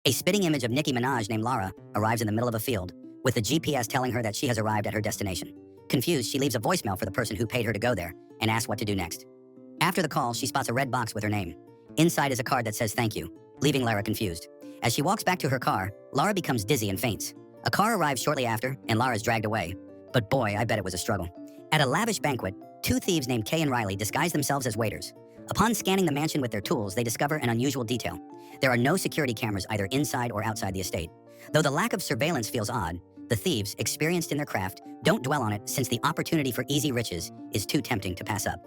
A spitting image of Nicki Minaj named Lara arrives in the middle of a field, with the GPS telling her that she has arrived at her destination. Confused, she leaves a voicemail for the person who paid her to go there and asks what to do next. After the call, she spots a red box with her name. Inside is a card that says thank you, leaving Lara confused. As she walks back to her car, Lara becomes dizzy and faints. A car arrives shortly after, and Lara's dragged away. But boy, I bet it was a struggle. At a lavish banquet, two thieves named Kay and Riley disguise themselves as waiters. Upon scanning the mansion with their tools, they discover an unusual detail. There are no security cameras either inside or outside the estate. Though the lack of surveillance feels odd, the thieves, experienced in their craft, don't dwell on it since the opportunity for easy riches is too tempting to pass up.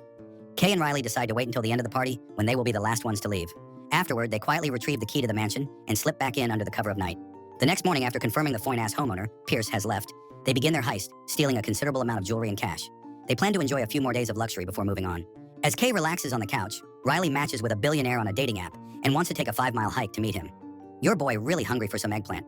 Kay and Riley decide to wait until the end of the party when they will be the last ones to leave. Afterward, they quietly retrieve the key to the mansion and slip back in under the cover of night. The next morning, after confirming the foin-ass homeowner, Pierce, has left, they begin their heist, stealing a considerable amount of jewelry and cash. They plan to enjoy a few more days of luxury before moving on. As Kay relaxes on the couch, Riley matches with a billionaire on a dating app and wants to take a 5-mile hike to meet him. Your boy really hungry for some eggplant.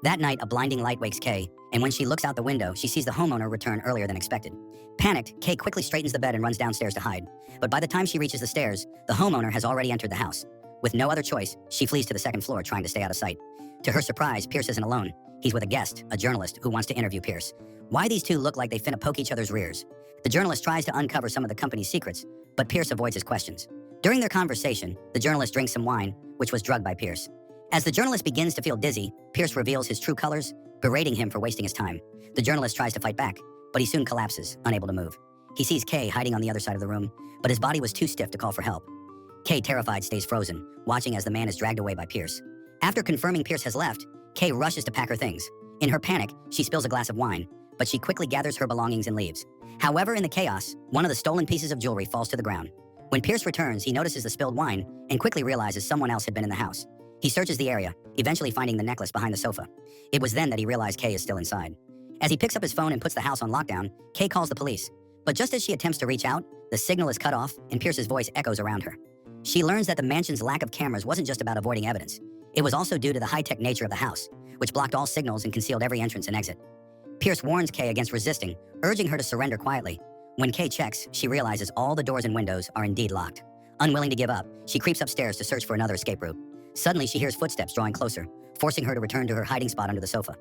That night, a blinding light wakes Kay, and when she looks out the window, she sees the homeowner return earlier than expected. Panicked, Kay quickly straightens the bed and runs downstairs to hide. But by the time she reaches the stairs, the homeowner has already entered the house. With no other choice, she flees to the second floor, trying to stay out of sight. To her surprise, Pierce isn't alone. He's with a guest, a journalist, who wants to interview Pierce. Why these two look like they finna poke each other's rears. The journalist tries to uncover some of the company's secrets, but Pierce avoids his questions. During their conversation, the journalist drinks some wine, which was drugged by Pierce. As the journalist begins to feel dizzy, Pierce reveals his true colors, berating him for wasting his time. The journalist tries to fight back, but he soon collapses, unable to move. He sees Kay hiding on the other side of the room, but his body was too stiff to call for help. Kay, terrified, stays frozen, watching as the man is dragged away by Pierce. After confirming Pierce has left, Kay rushes to pack her things. In her panic, she spills a glass of wine, but she quickly gathers her belongings and leaves. However, in the chaos, one of the stolen pieces of jewelry falls to the ground. When Pierce returns, he notices the spilled wine and quickly realizes someone else had been in the house. He searches the area, eventually finding the necklace behind the sofa. It was then that he realized Kay is still inside. As he picks up his phone and puts the house on lockdown, Kay calls the police. But just as she attempts to reach out, the signal is cut off and Pierce's voice echoes around her. She learns that the mansion's lack of cameras wasn't just about avoiding evidence. It was also due to the high-tech nature of the house, which blocked all signals and concealed every entrance and exit. Pierce warns Kay against resisting, urging her to surrender quietly. When Kay checks, she realizes all the doors and windows are indeed locked. Unwilling to give up, she creeps upstairs to search for another escape route. Suddenly, she hears footsteps drawing closer, forcing her to return to her hiding spot under the sofa.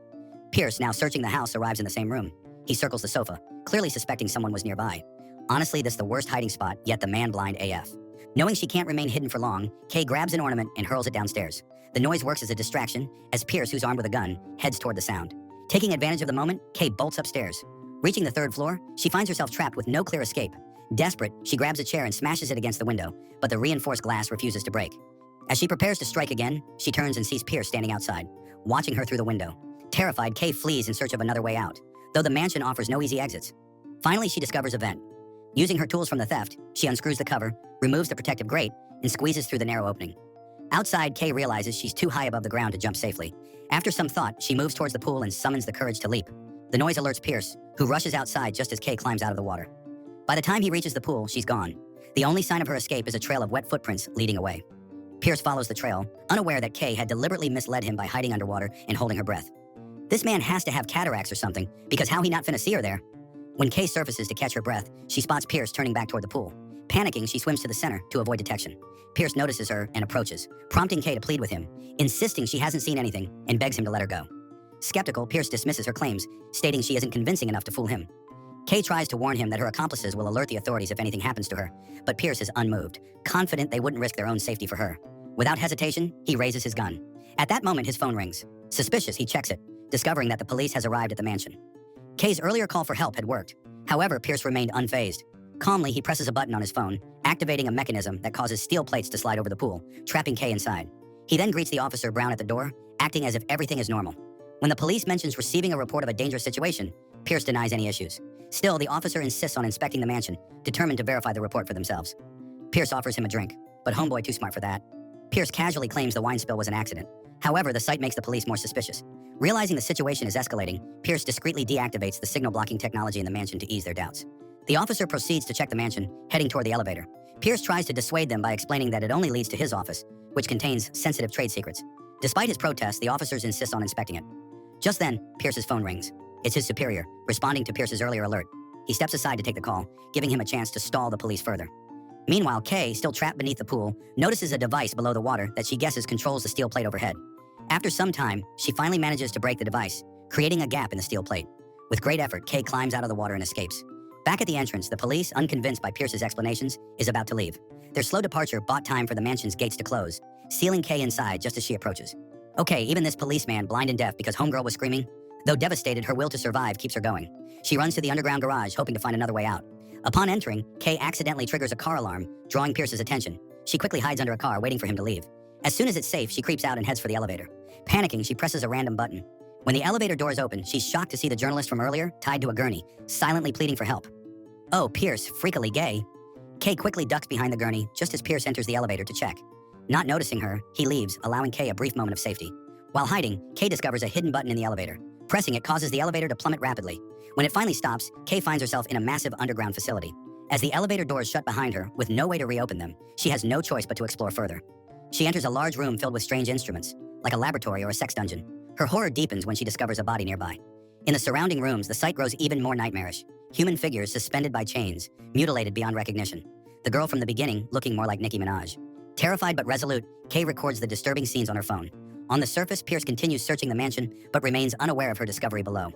Pierce, now searching the house, arrives in the same room. He circles the sofa, clearly suspecting someone was nearby. Honestly, this is the worst hiding spot, yet the man blind AF. Knowing she can't remain hidden for long, Kay grabs an ornament and hurls it downstairs. The noise works as a distraction, as Pierce, who's armed with a gun, heads toward the sound. Taking advantage of the moment, Kay bolts upstairs. Reaching the third floor, she finds herself trapped with no clear escape. Desperate, she grabs a chair and smashes it against the window, but the reinforced glass refuses to break. As she prepares to strike again, she turns and sees Pierce standing outside, watching her through the window. Terrified, Kay flees in search of another way out, though the mansion offers no easy exits. Finally, she discovers a vent. Using her tools from the theft, she unscrews the cover, removes the protective grate, and squeezes through the narrow opening. Outside, Kay realizes she's too high above the ground to jump safely. After some thought, she moves towards the pool and summons the courage to leap. The noise alerts Pierce, who rushes outside just as Kay climbs out of the water. By the time he reaches the pool, she's gone. The only sign of her escape is a trail of wet footprints leading away. Pierce follows the trail, unaware that Kay had deliberately misled him by hiding underwater and holding her breath. This man has to have cataracts or something, because how he not finna see her there? When Kay surfaces to catch her breath, she spots Pierce turning back toward the pool. Panicking, she swims to the center to avoid detection. Pierce notices her and approaches, prompting Kay to plead with him, insisting she hasn't seen anything and begs him to let her go. Skeptical, Pierce dismisses her claims, stating she isn't convincing enough to fool him. Kay tries to warn him that her accomplices will alert the authorities if anything happens to her, but Pierce is unmoved, confident they wouldn't risk their own safety for her. Without hesitation, he raises his gun. At that moment, his phone rings. Suspicious, he checks it, discovering that the police has arrived at the mansion. Kay's earlier call for help had worked. However, Pierce remained unfazed. Calmly, he presses a button on his phone, activating a mechanism that causes steel plates to slide over the pool, trapping Kay inside. He then greets the officer Brown at the door, acting as if everything is normal. When the police mentions receiving a report of a dangerous situation, Pierce denies any issues. Still, the officer insists on inspecting the mansion, determined to verify the report for themselves. Pierce offers him a drink, but homeboy too smart for that. Pierce casually claims the wine spill was an accident. However, the sight makes the police more suspicious. Realizing the situation is escalating, Pierce discreetly deactivates the signal-blocking technology in the mansion to ease their doubts. The officer proceeds to check the mansion, heading toward the elevator. Pierce tries to dissuade them by explaining that it only leads to his office, which contains sensitive trade secrets. Despite his protest, the officers insist on inspecting it. Just then, Pierce's phone rings. It's his superior, responding to Pierce's earlier alert. He steps aside to take the call, giving him a chance to stall the police further. Meanwhile, Kay, still trapped beneath the pool, notices a device below the water that she guesses controls the steel plate overhead. After some time, she finally manages to break the device, creating a gap in the steel plate. With great effort, Kay climbs out of the water and escapes. Back at the entrance, the police, unconvinced by Pierce's explanations, is about to leave. Their slow departure bought time for the mansion's gates to close, sealing Kay inside just as she approaches. Okay, even this policeman, blind and deaf because homegirl was screaming, though devastated, her will to survive keeps her going. She runs to the underground garage, hoping to find another way out. Upon entering, Kay accidentally triggers a car alarm, drawing Pierce's attention. She quickly hides under a car, waiting for him to leave. As soon as it's safe, she creeps out and heads for the elevator. Panicking, she presses a random button. When the elevator doors open, she's shocked to see the journalist from earlier, tied to a gurney, silently pleading for help. Oh, Pierce, freakily gay. Kay quickly ducks behind the gurney, just as Pierce enters the elevator to check. Not noticing her, he leaves, allowing Kay a brief moment of safety. While hiding, Kay discovers a hidden button in the elevator. Pressing it causes the elevator to plummet rapidly. When it finally stops, Kay finds herself in a massive underground facility. As the elevator doors shut behind her, with no way to reopen them, she has no choice but to explore further. She enters a large room filled with strange instruments, like a laboratory or a sex dungeon. Her horror deepens when she discovers a body nearby. In the surrounding rooms, the sight grows even more nightmarish. Human figures suspended by chains, mutilated beyond recognition. The girl from the beginning looking more like Nicki Minaj. Terrified but resolute, Kay records the disturbing scenes on her phone. On the surface, Pierce continues searching the mansion, but remains unaware of her discovery below.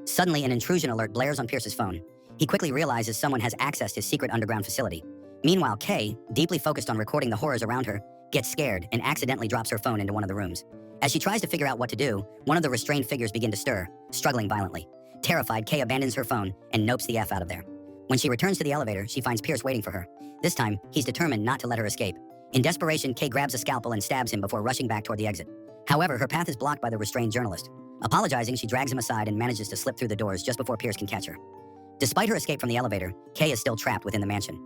Suddenly, an intrusion alert blares on Pierce's phone. He quickly realizes someone has accessed his secret underground facility. Meanwhile, Kay, deeply focused on recording the horrors around her, gets scared and accidentally drops her phone into one of the rooms. As she tries to figure out what to do, one of the restrained figures begin to stir, struggling violently. Terrified, Kay abandons her phone and nopes the F out of there. When she returns to the elevator, she finds Pierce waiting for her. This time, he's determined not to let her escape. In desperation, Kay grabs a scalpel and stabs him before rushing back toward the exit. However, her path is blocked by the restrained journalist. Apologizing, she drags him aside and manages to slip through the doors just before Pierce can catch her. Despite her escape from the elevator, Kay is still trapped within the mansion.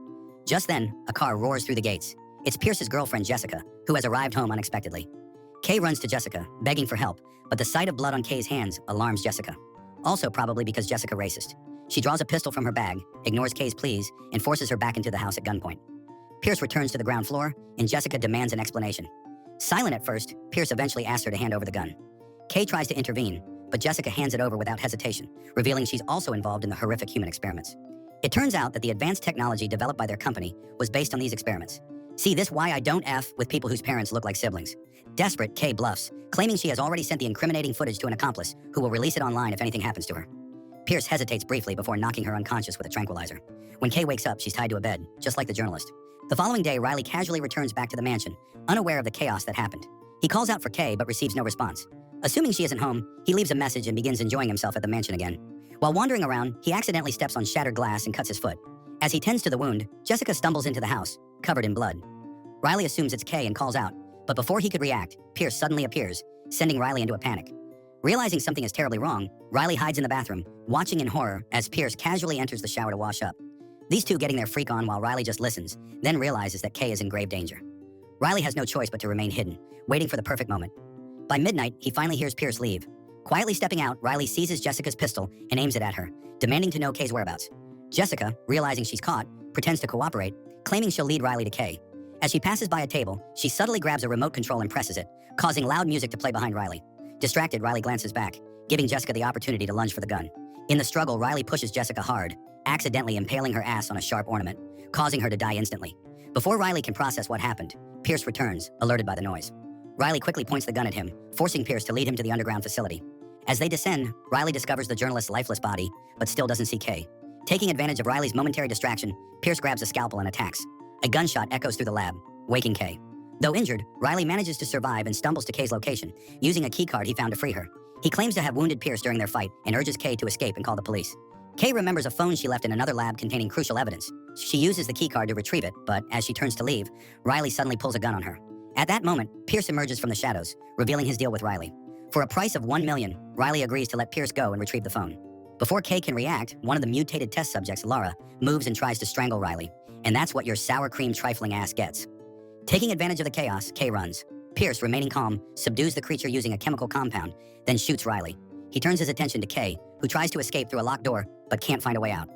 Just then, a car roars through the gates. It's Pierce's girlfriend, Jessica, who has arrived home unexpectedly. Kay runs to Jessica, begging for help, but the sight of blood on Kay's hands alarms Jessica. Also probably because Jessica racist. She draws a pistol from her bag, ignores Kay's pleas, and forces her back into the house at gunpoint. Pierce returns to the ground floor, and Jessica demands an explanation. Silent at first, Pierce eventually asks her to hand over the gun. Kay tries to intervene, but Jessica hands it over without hesitation, revealing she's also involved in the horrific human experiments. It turns out that the advanced technology developed by their company was based on these experiments. See, this why I don't F with people whose parents look like siblings. Desperate, Kay bluffs, claiming she has already sent the incriminating footage to an accomplice who will release it online if anything happens to her. Pierce hesitates briefly before knocking her unconscious with a tranquilizer. When Kay wakes up, she's tied to a bed, just like the journalist. The following day, Riley casually returns back to the mansion, unaware of the chaos that happened. He calls out for Kay but receives no response. Assuming she isn't home, he leaves a message and begins enjoying himself at the mansion again. While wandering around, he accidentally steps on shattered glass and cuts his foot. As he tends to the wound, Jessica stumbles into the house, covered in blood. Riley assumes it's Kay and calls out, but before he could react, Pierce suddenly appears, sending Riley into a panic. Realizing something is terribly wrong, Riley hides in the bathroom, watching in horror as Pierce casually enters the shower to wash up. These two getting their freak on while Riley just listens, then realizes that Kay is in grave danger. Riley has no choice but to remain hidden, waiting for the perfect moment. By midnight, he finally hears Pierce leave. Quietly stepping out, Riley seizes Jessica's pistol and aims it at her, demanding to know Kay's whereabouts. Jessica, realizing she's caught, pretends to cooperate, claiming she'll lead Riley to Kay. As she passes by a table, she subtly grabs a remote control and presses it, causing loud music to play behind Riley. Distracted, Riley glances back, giving Jessica the opportunity to lunge for the gun. In the struggle, Riley pushes Jessica hard, accidentally impaling her ass on a sharp ornament, causing her to die instantly. Before Riley can process what happened, Pierce returns, alerted by the noise. Riley quickly points the gun at him, forcing Pierce to lead him to the underground facility. As they descend, Riley discovers the journalist's lifeless body, but still doesn't see Kay. Taking advantage of Riley's momentary distraction, Pierce grabs a scalpel and attacks. A gunshot echoes through the lab, waking Kay. Though injured, Riley manages to survive and stumbles to Kay's location, using a keycard he found to free her. He claims to have wounded Pierce during their fight and urges Kay to escape and call the police. Kay remembers a phone she left in another lab containing crucial evidence. She uses the keycard to retrieve it, but as she turns to leave, Riley suddenly pulls a gun on her. At that moment, Pierce emerges from the shadows, revealing his deal with Riley. For a price of $1 million, Riley agrees to let Pierce go and retrieve the phone. Before Kay can react, one of the mutated test subjects, Laura, moves and tries to strangle Riley. And that's what your sour cream trifling ass gets. Taking advantage of the chaos, Kay runs. Pierce, remaining calm, subdues the creature using a chemical compound, then shoots Riley. He turns his attention to Kay, who tries to escape through a locked door, but can't find a way out.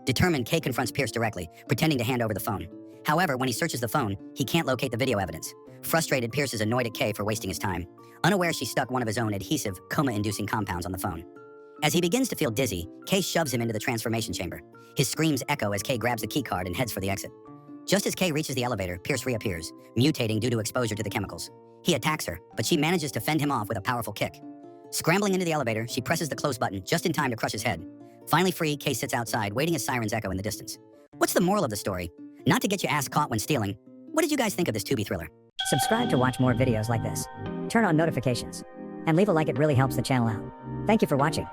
Determined, Kay confronts Pierce directly, pretending to hand over the phone. However, when he searches the phone, he can't locate the video evidence. Frustrated, Pierce is annoyed at Kay for wasting his time. Unaware she stuck one of his own adhesive, coma-inducing compounds on the phone. As he begins to feel dizzy, Kay shoves him into the transformation chamber. His screams echo as Kay grabs the keycard and heads for the exit. Just as Kay reaches the elevator, Pierce reappears, mutating due to exposure to the chemicals. He attacks her, but she manages to fend him off with a powerful kick. Scrambling into the elevator, she presses the close button just in time to crush his head. Finally free, Kay sits outside, waiting as sirens echo in the distance. What's the moral of the story? Not to get your ass caught when stealing. What did you guys think of this Tubi thriller? Subscribe to watch more videos like this. Turn on notifications. And leave a like, it really helps the channel out. Thank you for watching.